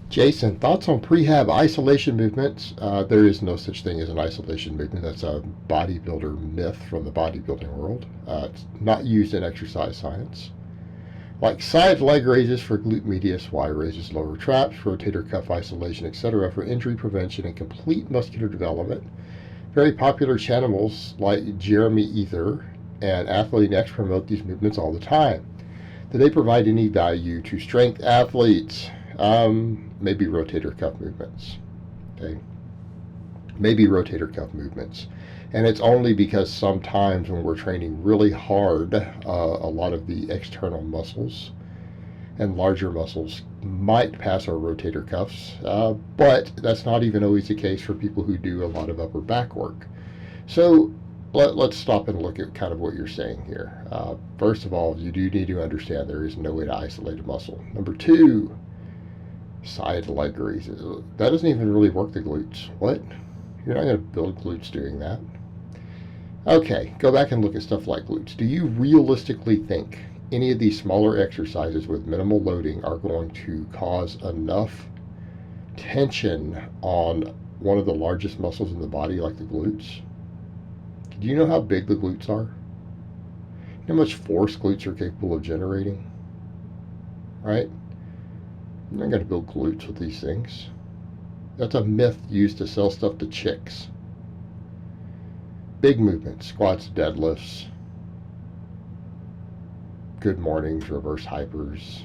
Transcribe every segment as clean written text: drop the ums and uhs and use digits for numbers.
Jason, thoughts on prehab isolation movements? There is no such thing as an isolation movement. That's a bodybuilder myth from the bodybuilding world. It's not used in exercise science. Like side leg raises for glute medius, Y raises lower traps, rotator cuff isolation, etc. for injury prevention and complete muscular development. Very popular channels like Jeremy Ethier and Athlean X promote these movements all the time. Do they provide any value to strength athletes? Maybe rotator cuff movements. Okay, maybe rotator cuff movements, and it's only because sometimes when we're training really hard, a lot of the external muscles and larger muscles might pass our rotator cuffs, but that's not even always the case for people who do a lot of upper back work. So let's stop and look at kind of what you're saying here. First of all, you do need to understand there is no way to isolate a muscle. Number two, side leg raises. That doesn't even really work the glutes. What? You're not going to build glutes doing that. Okay, go back and look at stuff like glutes. Do you realistically think any of these smaller exercises with minimal loading are going to cause enough tension on one of the largest muscles in the body like the glutes? Do you know how big the glutes are? You know how much force glutes are capable of generating? Right? You're not going to build glutes with these things. That's a myth used to sell stuff to chicks. Big movements, squats, deadlifts, good mornings, reverse hypers.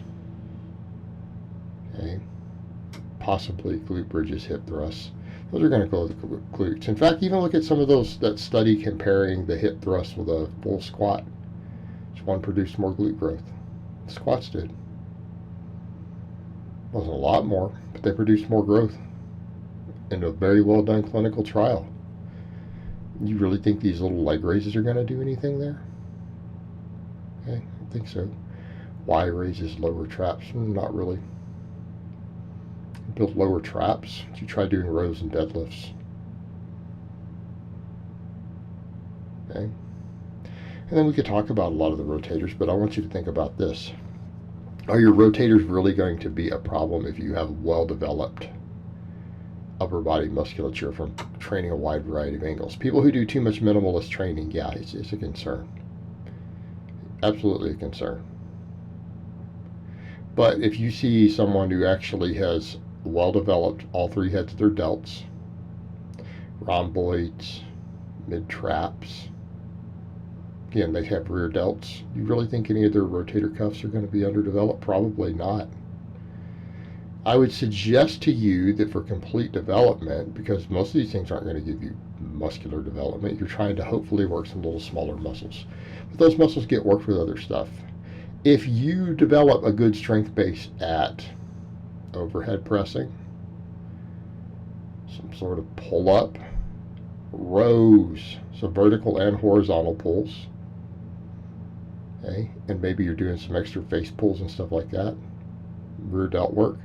Okay. Possibly glute bridges, hip thrusts. Those are going to go with the glutes. In fact, even look at some of those, that study comparing the hip thrust with a full squat. Which one produced more glute growth? The squats did. Wasn't a lot more, but they produced more growth in a very well done clinical trial. You really think these little leg raises are going to do anything there? Okay, I don't think so. Y raises lower traps? Not really. Build lower traps. You try doing rows and deadlifts. Okay. And then we could talk about a lot of the rotators, but I want you to think about this. Are your rotators really going to be a problem if you have well-developed upper body musculature from training a wide variety of angles? People who do too much minimalist training, yeah, it's a concern. Absolutely a concern. But if you see someone who actually has well-developed all three heads of their delts, rhomboids, mid-traps, again, they have rear delts, you really think any of their rotator cuffs are going to be underdeveloped? Probably not. I would suggest to you that for complete development, because most of these things aren't going to give you muscular development, you're trying to hopefully work some little smaller muscles. But those muscles get worked with other stuff. If you develop a good strength base at overhead pressing, some sort of pull-up, rows, so vertical and horizontal pulls, okay, and maybe you're doing some extra face pulls and stuff like that, rear delt work,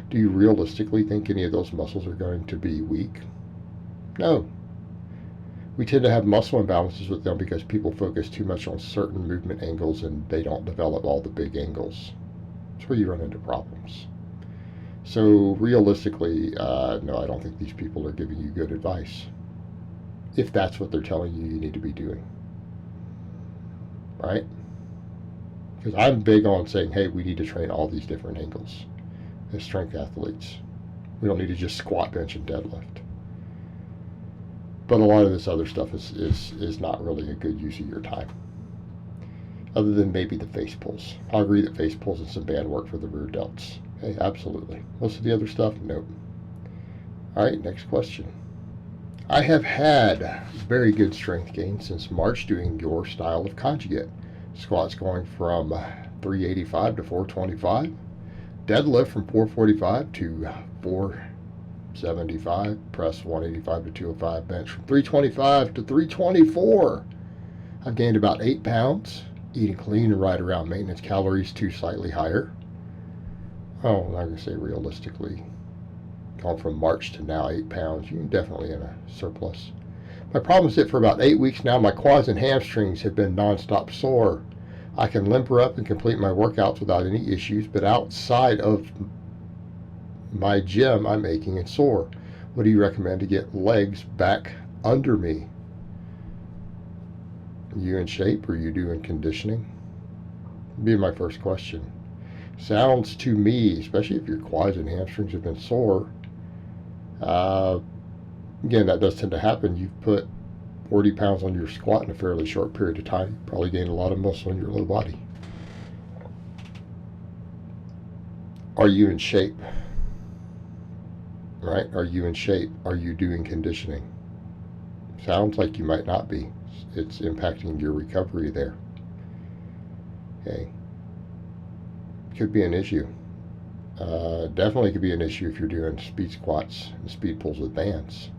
do you realistically think any of those muscles are going to be weak? No. We tend to have muscle imbalances with them because people focus too much on certain movement angles and they don't develop all the big angles. That's where you run into problems. So realistically, no, I don't think these people are giving you good advice. If that's what they're telling you need to be doing. Right? Because I'm big on saying, hey, we need to train all these different angles as strength athletes. We don't need to just squat, bench, and deadlift. But a lot of this other stuff is not really a good use of your time. Other than maybe the face pulls. I'll agree that face pulls and some band work for the rear delts. Okay, absolutely. Most of the other stuff, nope. All right, next question. I have had very good strength gain since March doing your style of conjugate. Squats going from 385 to 425. Deadlift from 445 to 475. Press 185 to 205. Bench from 325 to 324. I've gained about 8 pounds. Eating clean and right around maintenance calories, 2 slightly higher. Oh, I'm not going to say realistically. Gone from March to now 8 pounds. You're definitely in a surplus. My problem is that for about 8 weeks now, my quads and hamstrings have been nonstop sore. I can limper up and complete my workouts without any issues, but outside of my gym, I'm aching and sore. What do you recommend to get legs back under me? Are you in shape? Or are you doing conditioning? Would be my first question. Sounds to me, especially if your quads and hamstrings have been sore, again, that does tend to happen. You've put 40 pounds on your squat in a fairly short period of time. You probably gained a lot of muscle in your low body. Are you in shape? Right? Are you in shape? Are you doing conditioning? Sounds like you might not be. It's impacting your recovery there. Okay. Could be an issue. Definitely could be an issue if you're doing speed squats and speed pulls with bands.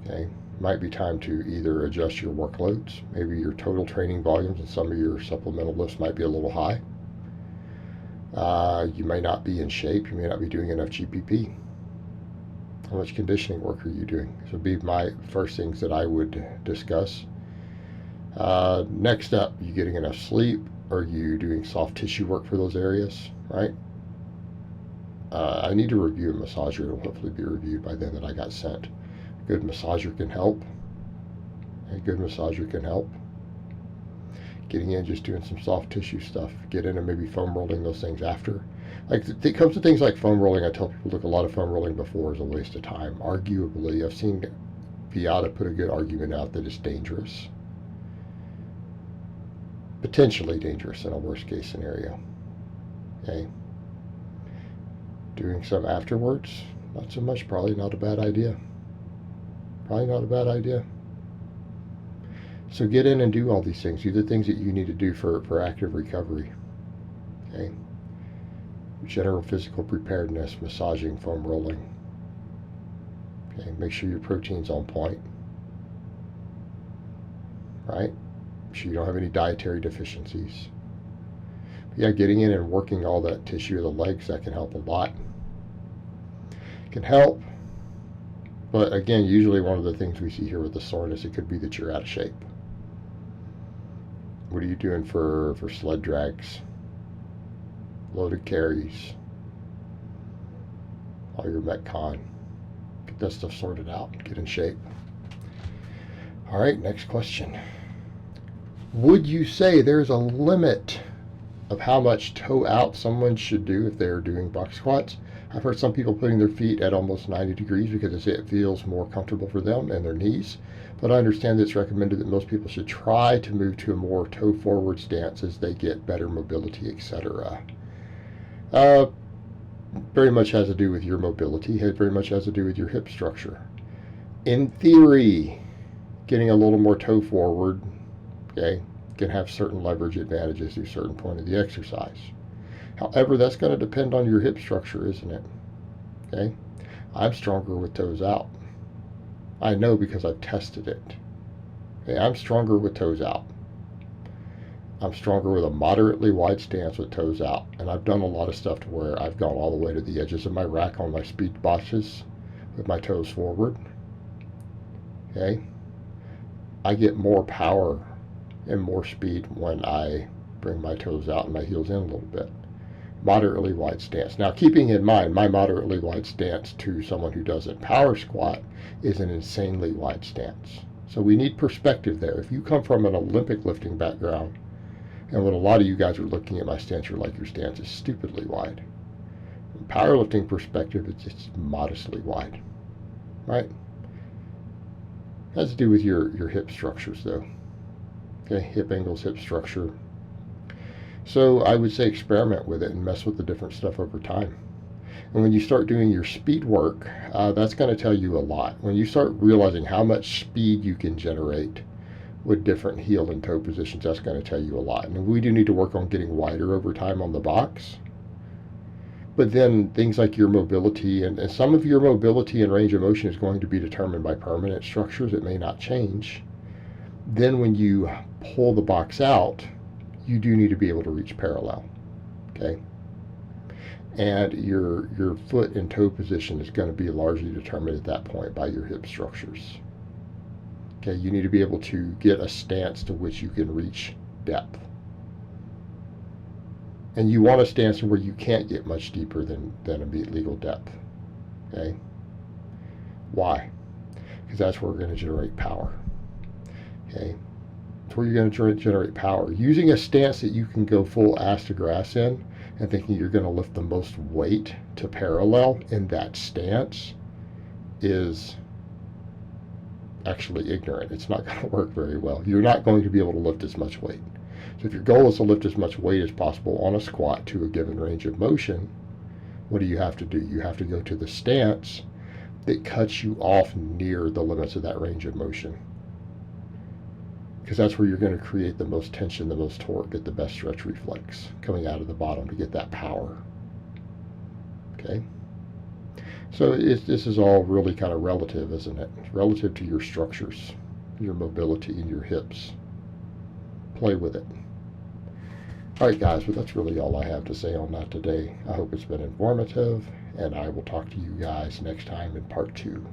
Okay. Might be time to either adjust your workloads. Maybe your total training volumes and some of your supplemental lifts might be a little high. You may not be in shape. You may not be doing enough GPP. How much conditioning work are you doing? This would be my first things that I would discuss. Next up, you getting enough sleep? Are you doing soft tissue work for those areas? Right? I need to review a massager. It'll hopefully be reviewed by then that I got sent. A good massager can help. A good massager can help. Getting in, just doing some soft tissue stuff. Get in and maybe foam rolling those things after. Like, it comes to things like foam rolling, I tell people, look, a lot of foam rolling before is a waste of time. Arguably, I've seen Viata put a good argument out that it's dangerous. Potentially dangerous in a worst case scenario. Okay. Doing some afterwards, not so much. Probably not a bad idea. Probably not a bad idea. So get in and do all these things. Do the things that you need to do for active recovery. Okay. General physical preparedness, massaging, foam rolling. Okay. Make sure your protein's on point. Right? Make sure you don't have any dietary deficiencies. But yeah, getting in and working all that tissue of the legs, that can help a lot. Can help. But again, usually one of the things we see here with the soreness, it could be that you're out of shape. What are you doing for sled drags? Loaded carries? All your Metcon. Get that stuff sorted out. Get in shape. All right, next question. Would you say there's a limit of how much toe out someone should do if they're doing box squats? I've heard some people putting their feet at almost 90 degrees because it feels more comfortable for them and their knees. But I understand that it's recommended that most people should try to move to a more toe forward stance as they get better mobility, etc. Very much has to do with your mobility. It very much has to do with your hip structure. In theory, getting a little more toe forward, okay, can have certain leverage advantages to a certain point of the exercise. However, that's going to depend on your hip structure, isn't it? Okay, I'm stronger with toes out. I know because I've tested it. Okay, I'm stronger with toes out. I'm stronger with a moderately wide stance with toes out. And I've done a lot of stuff to where I've gone all the way to the edges of my rack on my speed botches with my toes forward. Okay, I get more power and more speed when I bring my toes out and my heels in a little bit. Moderately wide stance. Now, keeping in mind, my moderately wide stance to someone who doesn't power squat is an insanely wide stance. So we need perspective there. If you come from an Olympic lifting background, and when a lot of you guys are looking at my stance, you're like, your stance is stupidly wide. From powerlifting perspective, it's modestly wide, right? It has to do with your hip structures, though. Okay, hip angles, hip structure. So I would say experiment with it and mess with the different stuff over time. And when you start doing your speed work, that's going to tell you a lot. When you start realizing how much speed you can generate with different heel and toe positions, that's going to tell you a lot. And we do need to work on getting wider over time on the box. But then things like your mobility, and some of your mobility and range of motion is going to be determined by permanent structures. It may not change. Then when you pull the box out, you do need to be able to reach parallel, okay? And your foot and toe position is going to be largely determined at that point by your hip structures. Okay, you need to be able to get a stance to which you can reach depth. And you want a stance where you can't get much deeper than a meet legal depth. Okay? Why? Because that's where we're going to generate power. Okay? That's where you're going to generate power. Using a stance that you can go full ass to grass in and thinking you're going to lift the most weight to parallel in that stance is actually ignorant. It's not going to work very well. You're not going to be able to lift as much weight. So if your goal is to lift as much weight as possible on a squat to a given range of motion, what do? You have to go to the stance that cuts you off near the limits of that range of motion. Because that's where you're going to create the most tension, the most torque, get the best stretch reflex coming out of the bottom to get that power. Okay? So this is all really kind of relative, isn't it? Relative to your structures, your mobility, and your hips. Play with it. All right, guys, well, that's really all I have to say on that today. I hope it's been informative, and I will talk to you guys next time in part 2.